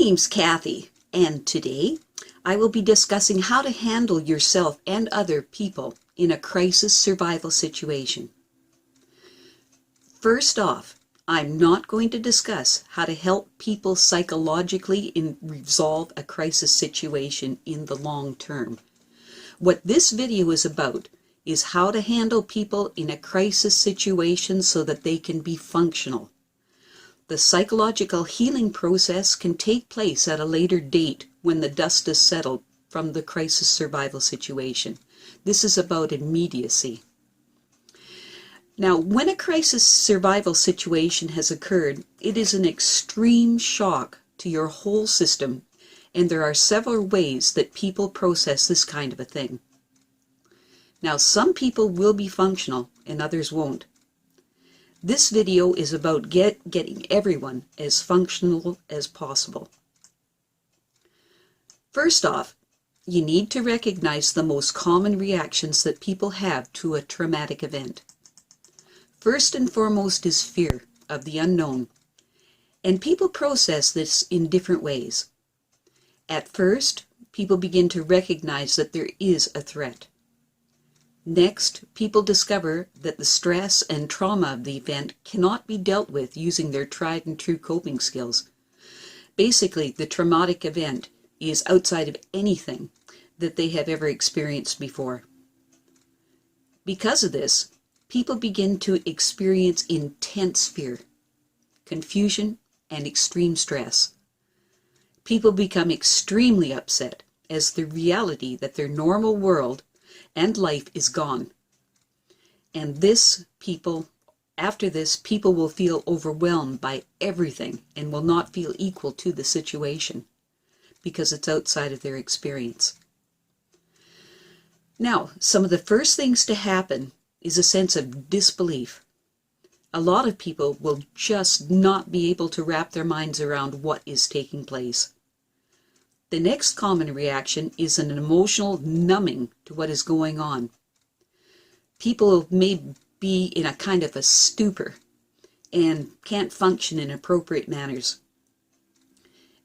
name's Kathy, and today I will be discussing how to handle yourself and other people in a crisis survival situation. First off, I'm not going to discuss how to help people psychologically resolve a crisis situation in the long term. What this video is about is how to handle people in a crisis situation so that they can be functional. The psychological healing process can take place at a later date when the dust is settled from the crisis survival situation. This is about immediacy. Now, when a crisis survival situation has occurred, it is an extreme shock to your whole system, and there are several ways that people process this kind of a thing. Now, some people will be functional and others won't. This video is about getting everyone as functional as possible. First off, you need to recognize the most common reactions that people have to a traumatic event. First and foremost is fear of the unknown, and people process this in different ways. At first, people begin to recognize that there is a threat. Next, people discover that the stress and trauma of the event cannot be dealt with using their tried and true coping skills. Basically, the traumatic event is outside of anything that they have ever experienced before. Because of this, people begin to experience intense fear, confusion, and extreme stress. People become extremely upset as the reality that their normal world and life is gone. And after this, people will feel overwhelmed by everything and will not feel equal to the situation because it's outside of their experience. Now, some of the first things to happen is a sense of disbelief. A lot of people will just not be able to wrap their minds around what is taking place. The next common reaction is an emotional numbing to what is going on. People may be in a kind of a stupor and can't function in appropriate manners.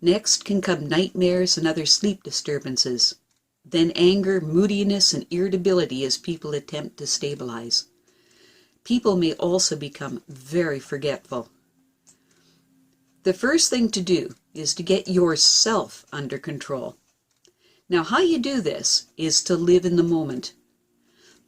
Next can come nightmares and other sleep disturbances. Then anger, moodiness, and irritability as people attempt to stabilize. People may also become very forgetful. The first thing to do is to get yourself under control. Now, how you do this is to live in the moment.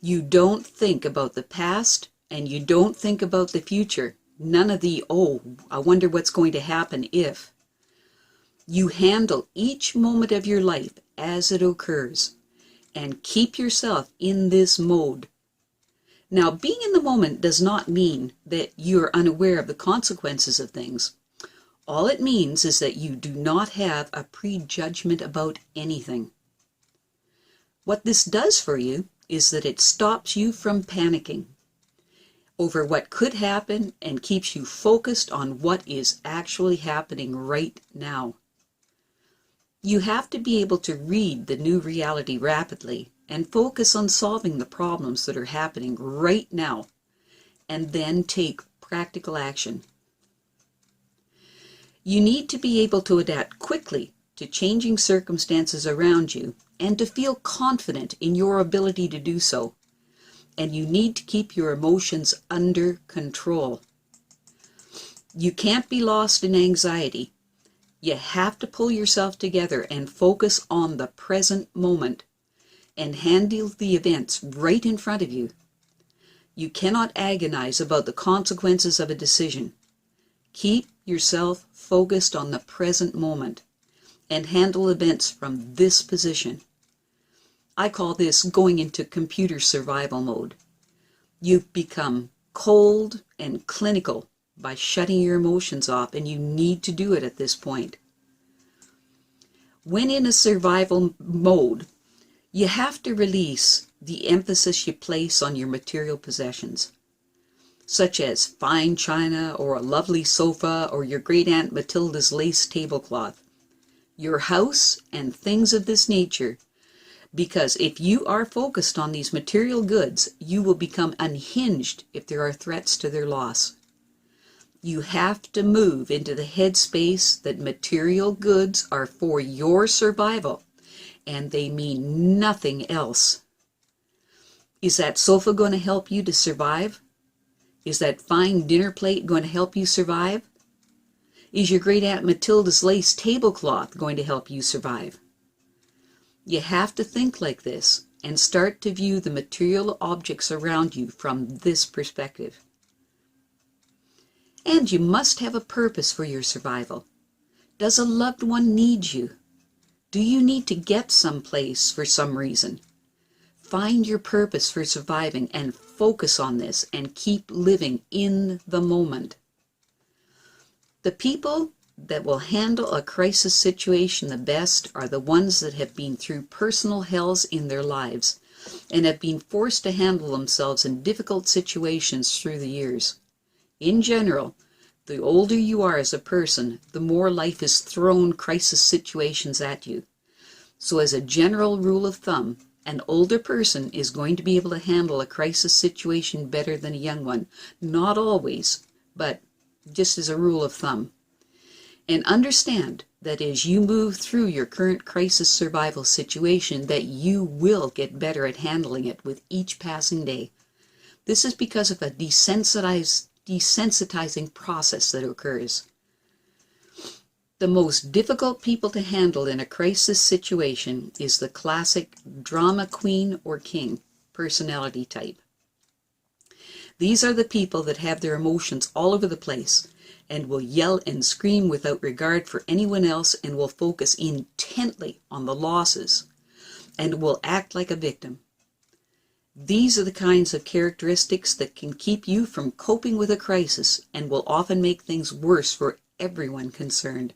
You don't think about the past and you don't think about the future. None of the, oh, I wonder what's going to happen if. You handle each moment of your life as it occurs and keep yourself in this mode. Now, being in the moment does not mean that you're unaware of the consequences of things. All it means is that you do not have a prejudgment about anything. What this does for you is that it stops you from panicking over what could happen and keeps you focused on what is actually happening right now. You have to be able to read the new reality rapidly and focus on solving the problems that are happening right now, and then take practical action. You need to be able to adapt quickly to changing circumstances around you and to feel confident in your ability to do so. And you need to keep your emotions under control. You can't be lost in anxiety. You have to pull yourself together and focus on the present moment and handle the events right in front of you. You cannot agonize about the consequences of a decision. Keep yourself focused on the present moment and handle events from this position. I call this going into computer survival mode. You've become cold and clinical by shutting your emotions off, and you need to do it at this point. When in a survival mode, you have to release the emphasis you place on your material possessions, such as fine china or a lovely sofa or your great-aunt Matilda's lace tablecloth, your house and things of this nature, because if you are focused on these material goods, you will become unhinged if there are threats to their loss. You have to move into the headspace that material goods are for your survival, and they mean nothing else. Is that sofa going to help you to survive? Is that fine dinner plate going to help you survive? Is your great Aunt Matilda's lace tablecloth going to help you survive? You have to think like this and start to view the material objects around you from this perspective. And you must have a purpose for your survival. Does a loved one need you? Do you need to get someplace for some reason? Find your purpose for surviving and focus on this and keep living in the moment. The people that will handle a crisis situation the best are the ones that have been through personal hells in their lives and have been forced to handle themselves in difficult situations through the years. In general, the older you are as a person, the more life has thrown crisis situations at you. So as a general rule of thumb, an older person is going to be able to handle a crisis situation better than a young one. Not always, but just as a rule of thumb. And understand that as you move through your current crisis survival situation, that you will get better at handling it with each passing day. This is because of a desensitizing process that occurs. The most difficult people to handle in a crisis situation is the classic drama queen or king personality type. These are the people that have their emotions all over the place and will yell and scream without regard for anyone else and will focus intently on the losses and will act like a victim. These are the kinds of characteristics that can keep you from coping with a crisis and will often make things worse for everyone concerned.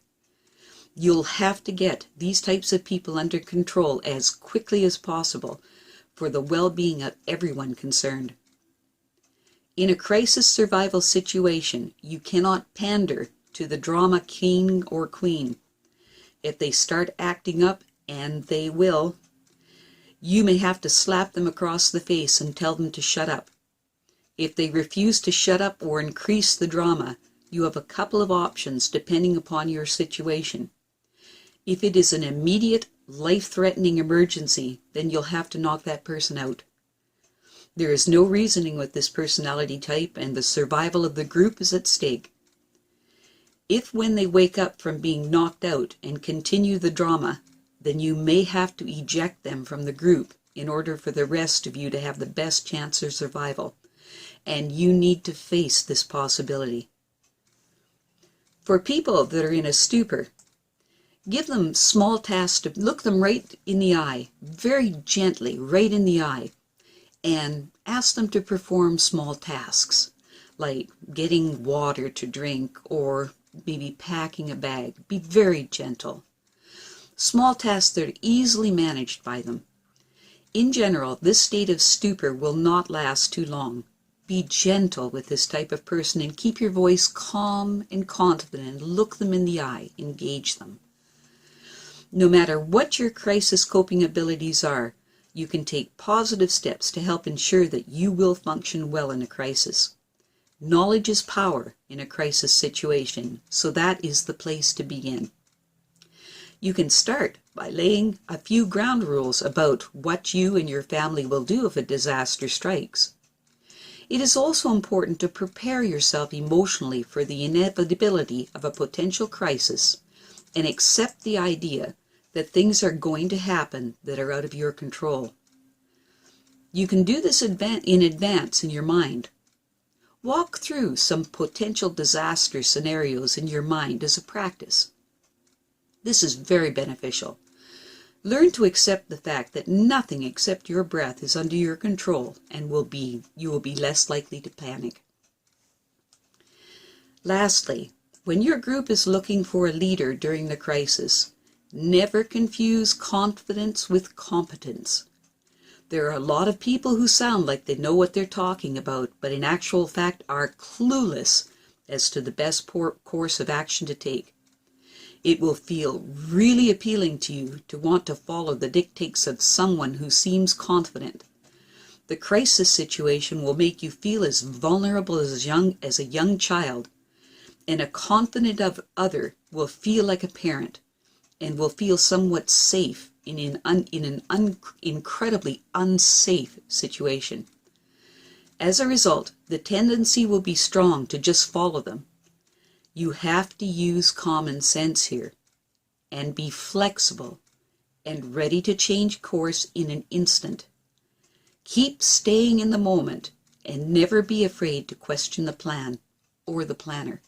You'll have to get these types of people under control as quickly as possible for the well-being of everyone concerned. In a crisis survival situation, you cannot pander to the drama king or queen. If they start acting up, and they will, you may have to slap them across the face and tell them to shut up. If they refuse to shut up or increase the drama, you have a couple of options depending upon your situation. If it is an immediate, life-threatening emergency, then you'll have to knock that person out. There is no reasoning with this personality type, and the survival of the group is at stake. If when they wake up from being knocked out and continue the drama, then you may have to eject them from the group in order for the rest of you to have the best chance of survival. And you need to face this possibility. For people that are in a stupor, give them small tasks to look them right in the eye, very gently, right in the eye, and ask them to perform small tasks, like getting water to drink or maybe packing a bag. Be very gentle. Small tasks that are easily managed by them. In general, this state of stupor will not last too long. Be gentle with this type of person and keep your voice calm and confident and look them in the eye, engage them. No matter what your crisis coping abilities are, you can take positive steps to help ensure that you will function well in a crisis. Knowledge is power in a crisis situation, so that is the place to begin. You can start by laying a few ground rules about what you and your family will do if a disaster strikes. It is also important to prepare yourself emotionally for the inevitability of a potential crisis and accept the idea that things are going to happen that are out of your control. You can do this in advance in your mind. Walk through some potential disaster scenarios in your mind as a practice. This is very beneficial. Learn to accept the fact that nothing except your breath is under your control and you will be less likely to panic. Lastly, when your group is looking for a leader during the crisis, never confuse confidence with competence. There are a lot of people who sound like they know what they're talking about, but in actual fact are clueless as to the best course of action to take. It will feel really appealing to you to want to follow the dictates of someone who seems confident. The crisis situation will make you feel as vulnerable as a young child, and a confident other will feel like a parent and will feel somewhat safe in an incredibly unsafe situation. As a result, the tendency will be strong to just follow them. You have to use common sense here and be flexible and ready to change course in an instant. Keep staying in the moment and never be afraid to question the plan or the planner.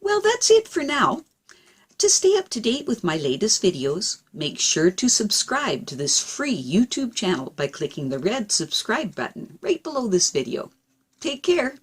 Well, that's it for now. To stay up to date with my latest videos, make sure to subscribe to this free YouTube channel by clicking the red subscribe button right below this video. Take care.